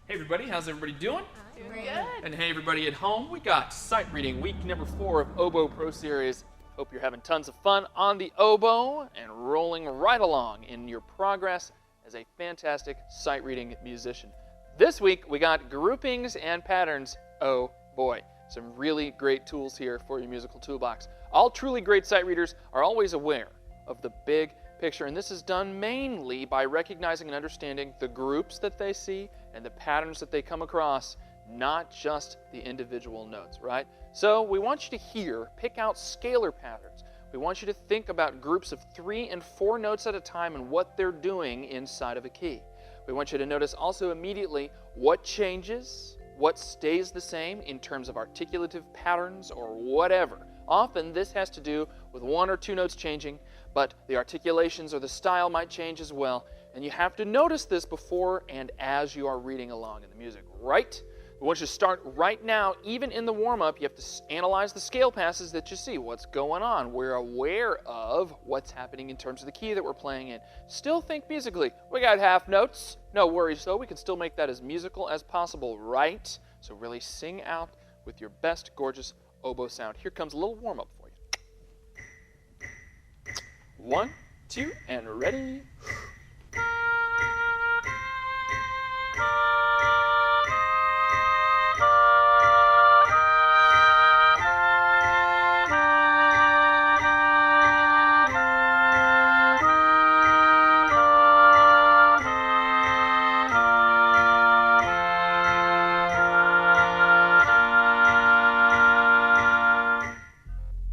Hey everybody, how's everybody doing? Doing good. And hey everybody at home, we got sight reading week number 4 of Oboe Pro Series. Hope you're having tons of fun on the oboe and rolling right along in your progress as a fantastic sight reading musician. This week we got groupings and patterns. Oh boy, some really great tools here for your musical toolbox. All truly great sight readers are always aware of the big picture, and this is done mainly by recognizing and understanding the groups that they see and the patterns that they come across, not just the individual notes, right? So we want you to pick out scalar patterns. We want you to think about groups of 3 and 4 notes at a time and what they're doing inside of a key. We want you to notice also immediately what changes, what stays the same in terms of articulative patterns or whatever. Often this has to do with 1 or 2 notes changing, but the articulations or the style might change as well. And you have to notice this before and as you are reading along in the music, right? We want you to start right now. Even in the warm-up, you have to analyze the scale passes that you see. What's going on? We're aware of what's happening in terms of the key that we're playing in. Still think musically. We got half notes. No worries, though. We can still make that as musical as possible, right? So really sing out with your best, gorgeous oboe sound. Here comes a little warm-up for you. 1, 2, and ready.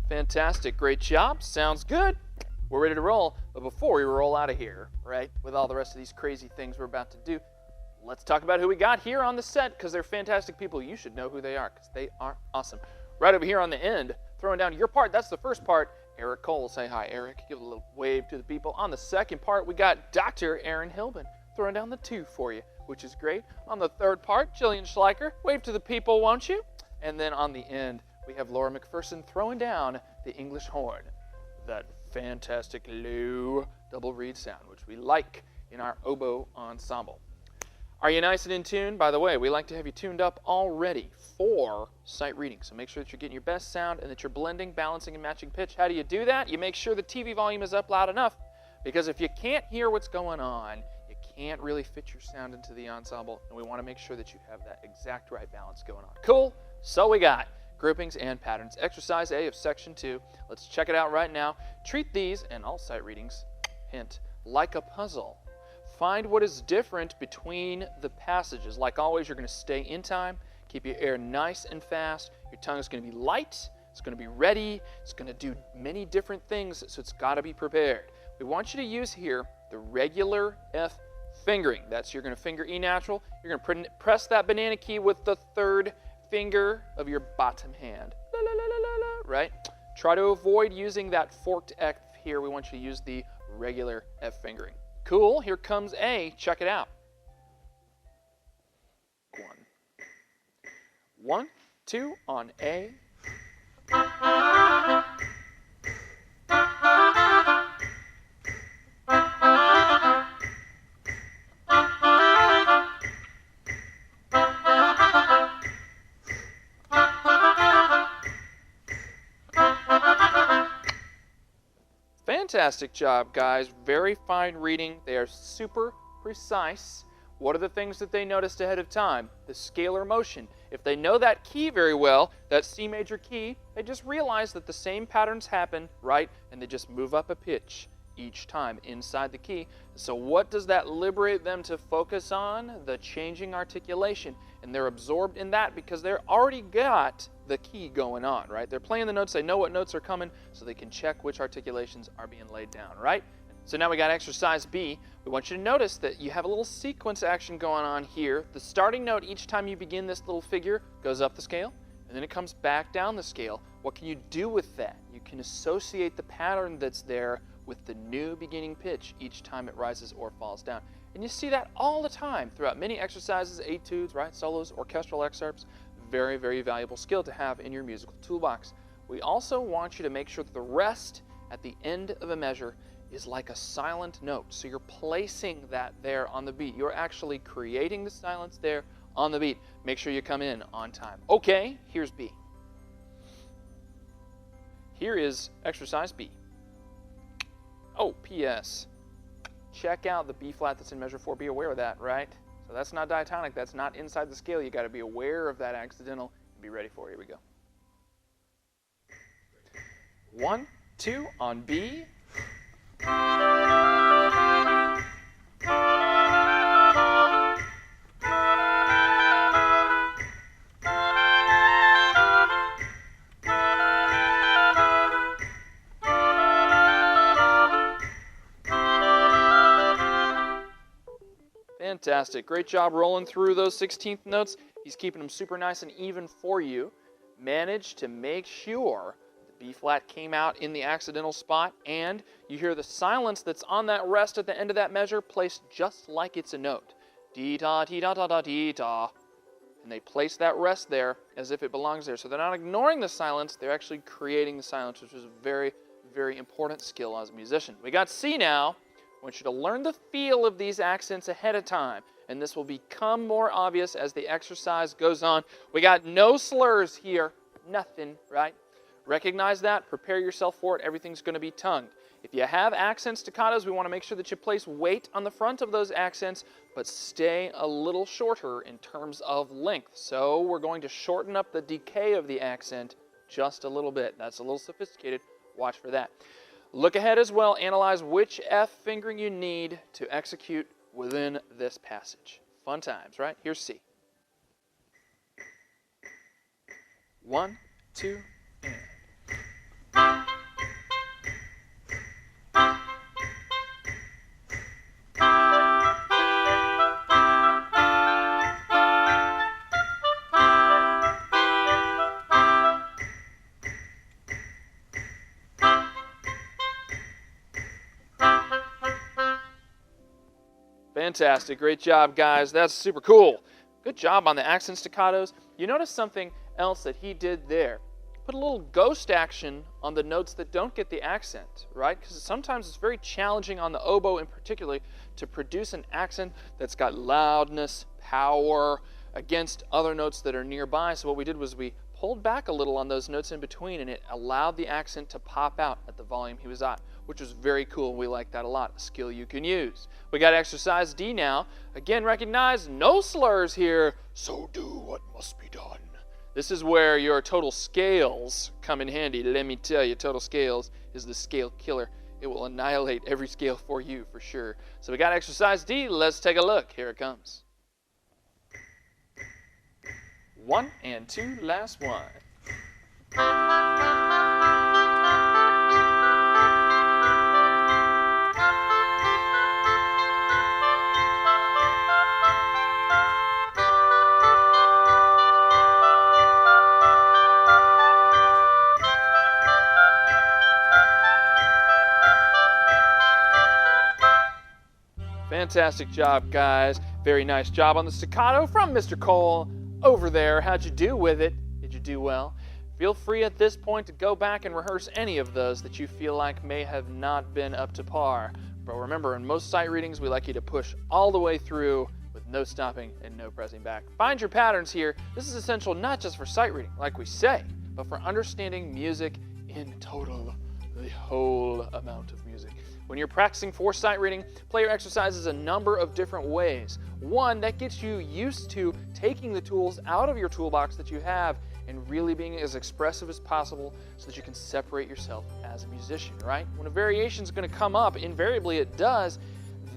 Fantastic, great job, sounds good. We're ready to roll, but before we roll out of here, right, with all the rest of these crazy things we're about to do, let's talk about who we got here on the set, because they're fantastic people. You should know who they are, because they are awesome. Right over here on the end, throwing down your part, that's the first part, Eric Cole. Say hi, Eric. Give a little wave to the people. On the second part, we got Dr. Aaron Hilbin throwing down the 2 for you, which is great. On the third part, Jillian Schleicher. Wave to the people, won't you? And then on the end, we have Laura McPherson throwing down the English horn. That fantastic low double reed sound, which we like in our oboe ensemble. Are you nice and in tune? By the way, we like to have you tuned up already for sight reading. So make sure that you're getting your best sound and that you're blending, balancing, and matching pitch. How do you do that? You make sure the TV volume is up loud enough, because if you can't hear what's going on, you can't really fit your sound into the ensemble, and we want to make sure that you have that exact right balance going on. Cool? So we got groupings and patterns. Exercise A of section 2. Let's check it out right now. Treat these and all sight readings, hint, like a puzzle. Find what is different between the passages. Like always, you're going to stay in time, keep your air nice and fast. Your tongue is going to be light, it's going to be ready, it's going to do many different things, so it's got to be prepared. We want you to use here the regular F fingering. That's, you're going to finger E natural. You're going to press that banana key with the 3rd finger of your bottom hand, la, la, la, la, la, right? Try to avoid using that forked F here. We want you to use the regular F fingering. Cool, here comes A. Check it out. 1, 2 on A. Fantastic job, guys. Very fine reading. They are super precise. What are the things that they noticed ahead of time? The scalar motion. If they know that key very well, that C major key, they just realize that the same patterns happen, right? And they just move up a pitch each time inside the key. So what does that liberate them to focus on? The changing articulation. And they're absorbed in that because they're already got the key going on, right? They're playing the notes, they know what notes are coming, so they can check which articulations are being laid down, right? So now we got exercise B. We want you to notice that you have a little sequence action going on here. The starting note, each time you begin this little figure, goes up the scale, and then it comes back down the scale. What can you do with that? You can associate the pattern that's there with the new beginning pitch each time it rises or falls down. And you see that all the time throughout many exercises, etudes, right, solos, orchestral excerpts. Very, very valuable skill to have in your musical toolbox. We also want you to make sure that the rest at the end of a measure is like a silent note. So you're placing that there on the beat. You're actually creating the silence there on the beat. Make sure you come in on time. Okay, here's B. Here is exercise B. Oh, P.S. Check out the B flat that's in measure 4. Be aware of that, right? So that's not diatonic. That's not inside the scale. You got to be aware of that accidental and be ready for it. Here we go. 1, 2 on B. Fantastic. Great job rolling through those 16th notes. He's keeping them super nice and even for you. Managed to make sure the B flat came out in the accidental spot, and you hear the silence that's on that rest at the end of that measure placed just like it's a note. Dee-da, dee-da-da-da, dee-da. And they place that rest there as if it belongs there. So they're not ignoring the silence, they're actually creating the silence, which is a very, very important skill as a musician. We got C now. I want you to learn the feel of these accents ahead of time, and this will become more obvious as the exercise goes on. We got no slurs here, nothing, right? Recognize that, prepare yourself for it, everything's going to be tongued. If you have accent staccatos, we want to make sure that you place weight on the front of those accents, but stay a little shorter in terms of length. So we're going to shorten up the decay of the accent just a little bit. That's a little sophisticated. Watch for that. Look ahead as well. Analyze which F fingering you need to execute within this passage. Fun times, right? Here's C. 1, 2, and. Fantastic. Great job, guys. That's super cool. Good job on the accent staccatos. You notice something else that he did there. Put a little ghost action on the notes that don't get the accent, right? Because sometimes it's very challenging on the oboe in particular to produce an accent that's got loudness, power against other notes that are nearby. So what we did was we pulled back a little on those notes in between, and it allowed the accent to pop out at the volume he was at, which was very cool. We like that a lot. A skill you can use. We got exercise D now. Again, recognize no slurs here. So do what must be done. This is where your total scales come in handy. Let me tell you, total scales is the scale killer. It will annihilate every scale for you, for sure. So we got exercise D. Let's take a look. Here it comes. 1 and 2, last one. Fantastic job, guys. Very nice job on the staccato from Mr. Cole over there. How'd you do with it? Did you do well? Feel free at this point to go back and rehearse any of those that you feel like may have not been up to par. But remember, in most sight readings, we like you to push all the way through with no stopping and no pressing back. Find your patterns here. This is essential not just for sight reading, like we say, but for understanding music in total, the whole amount of music. When you're practicing for sight reading, play your exercises a number of different ways. One, that gets you used to taking the tools out of your toolbox that you have and really being as expressive as possible so that you can separate yourself as a musician, right? When a variation is going to come up, invariably it does,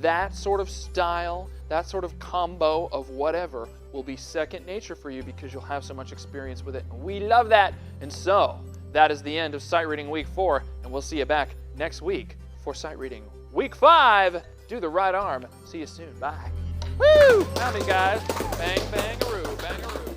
that sort of style, that sort of combo of whatever will be second nature for you because you'll have so much experience with it. And we love that. And so, that is the end of Sight Reading Week 4, and we'll see you back next week for Sight Reading Week 5. Do the right arm. See you soon. Bye. Woo! Pounding, guys. Bang, bang-a-roo, bang-a-roo.